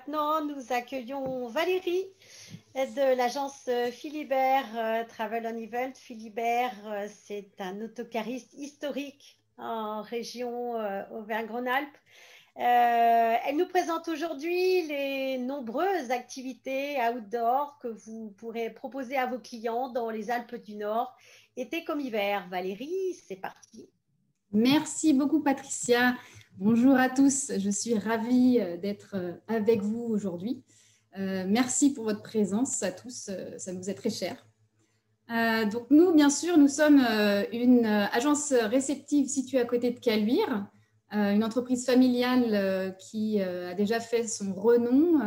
maintenant, nous accueillons Valérie de l'agence Philibert Travel and Event. Philibert, c'est un autocariste historique en région Auvergne-Rhône-Alpes. Elle nous présente aujourd'hui les nombreuses activités outdoor que vous pourrez proposer à vos clients dans les Alpes du Nord, été comme hiver. Valérie, c'est parti. Merci beaucoup, Patricia. Bonjour à tous. Je suis ravie d'être avec vous aujourd'hui. Merci pour votre présence à tous. Ça nous est très cher. Donc nous, bien sûr, nous sommes une agence réceptive située à côté de Caluire, une entreprise familiale qui a déjà fait son renom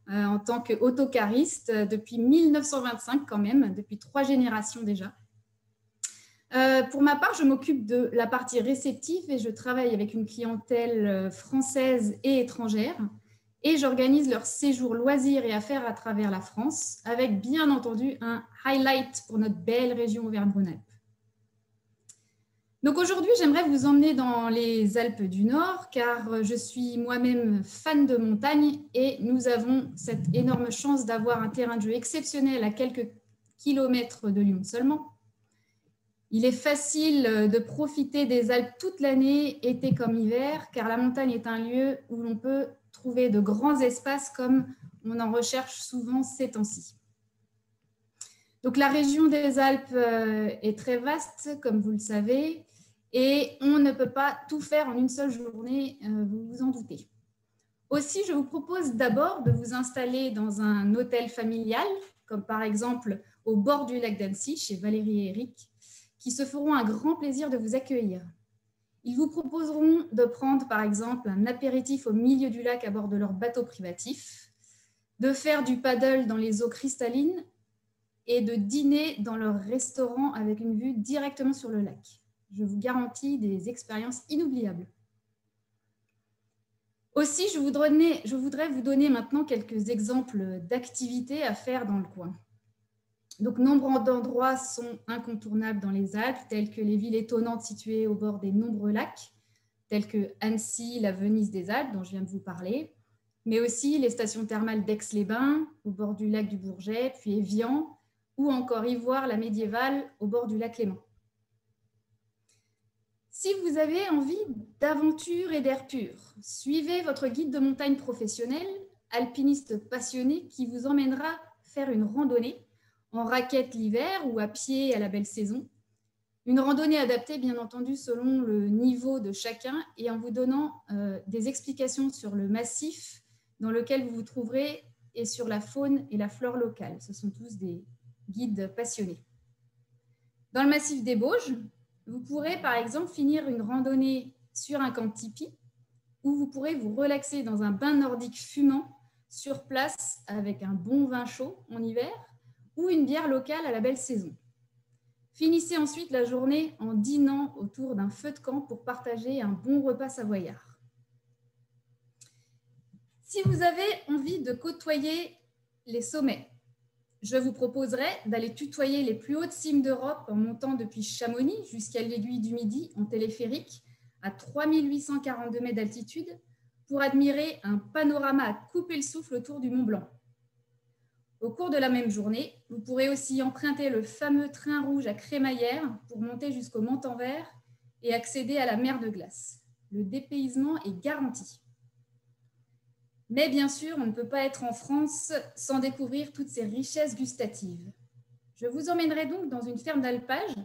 en tant qu'autocariste depuis 1925 quand même, depuis 3 générations déjà. Pour ma part, je m'occupe de la partie réceptive et je travaille avec une clientèle française et étrangère et j'organise leurs séjours loisirs et affaires à travers la France avec bien entendu un highlight pour notre belle région Auvergne-Rhône-Alpes. Donc aujourd'hui, j'aimerais vous emmener dans les Alpes du Nord car je suis moi-même fan de montagne et nous avons cette énorme chance d'avoir un terrain de jeu exceptionnel à quelques kilomètres de Lyon seulement. Il est facile de profiter des Alpes toute l'année, été comme hiver, car la montagne est un lieu où l'on peut trouver de grands espaces comme on en recherche souvent ces temps-ci. Donc la région des Alpes est très vaste, comme vous le savez, et on ne peut pas tout faire en une seule journée, vous vous en doutez. Aussi, je vous propose d'abord de vous installer dans un hôtel familial, comme par exemple au bord du lac d'Annecy, chez Valérie et Eric, qui se feront un grand plaisir de vous accueillir. Ils vous proposeront de prendre par exemple un apéritif au milieu du lac à bord de leur bateau privatif, de faire du paddle dans les eaux cristallines et de dîner dans leur restaurant avec une vue directement sur le lac. Je vous garantis des expériences inoubliables. Aussi, je voudrais vous donner maintenant quelques exemples d'activités à faire dans le coin. Donc, nombre d'endroits sont incontournables dans les Alpes, tels que les villes étonnantes situées au bord des nombreux lacs, tels que Annecy, la Venise des Alpes, dont je viens de vous parler, mais aussi les stations thermales d'Aix-les-Bains, au bord du lac du Bourget, puis Évian, ou encore Ivoire, la médiévale, au bord du lac Léman. Si vous avez envie d'aventure et d'air pur, suivez votre guide de montagne professionnel, alpiniste passionné, qui vous emmènera faire une randonnée en raquette l'hiver ou à pied à la belle saison. Une randonnée adaptée, bien entendu, selon le niveau de chacun et en vous donnant des explications sur le massif dans lequel vous vous trouverez et sur la faune et la flore locale. Ce sont tous des guides passionnés. Dans le massif des Bauges, vous pourrez par exemple finir une randonnée sur un camp tipi où vous pourrez vous relaxer dans un bain nordique fumant sur place avec un bon vin chaud en hiver ou une bière locale à la belle saison. Finissez ensuite la journée en dînant autour d'un feu de camp pour partager un bon repas savoyard. Si vous avez envie de côtoyer les sommets, je vous proposerai d'aller tutoyer les plus hautes cimes d'Europe en montant depuis Chamonix jusqu'à l'Aiguille du Midi en téléphérique à 3842 mètres d'altitude pour admirer un panorama à couper le souffle autour du Mont Blanc. Au cours de la même journée, vous pourrez aussi emprunter le fameux train rouge à crémaillère pour monter jusqu'au Montanvert et accéder à la mer de glace. Le dépaysement est garanti. Mais bien sûr, on ne peut pas être en France sans découvrir toutes ces richesses gustatives. Je vous emmènerai donc dans une ferme d'alpage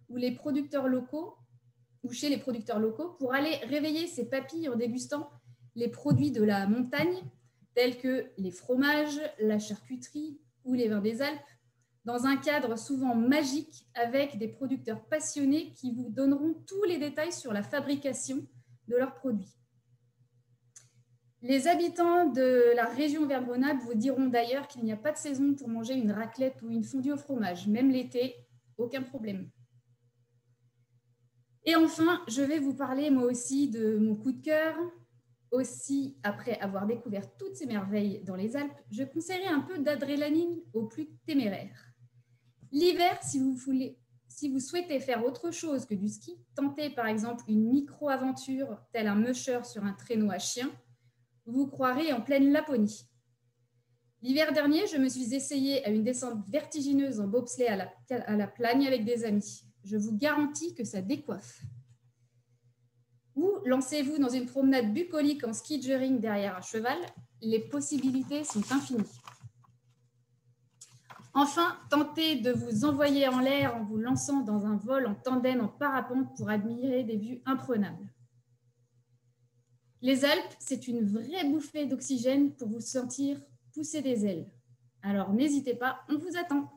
où chez les producteurs locaux pour aller réveiller ses papilles en dégustant les produits de la montagne tels que les fromages, la charcuterie ou les vins des Alpes, dans un cadre souvent magique avec des producteurs passionnés qui vous donneront tous les détails sur la fabrication de leurs produits. Les habitants de la région Auvergne-Rhône-Alpes vous diront d'ailleurs qu'il n'y a pas de saison pour manger une raclette ou une fondue au fromage, même l'été, aucun problème. Et enfin, je vais vous parler moi aussi de mon coup de cœur. Aussi, après avoir découvert toutes ces merveilles dans les Alpes, je conseillerais un peu d'adrénaline aux plus téméraires. L'hiver, si vous souhaitez faire autre chose que du ski, tentez par exemple une micro-aventure telle un musher sur un traîneau à chien, vous croirez en pleine Laponie. L'hiver dernier, je me suis essayée à une descente vertigineuse en bobsleigh à la Plagne avec des amis. Je vous garantis que ça décoiffe. Ou lancez-vous dans une promenade bucolique en ski juring derrière un cheval. Les possibilités sont infinies. Enfin, tentez de vous envoyer en l'air en vous lançant dans un vol en tandem en parapente pour admirer des vues imprenables. Les Alpes, c'est une vraie bouffée d'oxygène pour vous sentir pousser des ailes. Alors n'hésitez pas, on vous attend.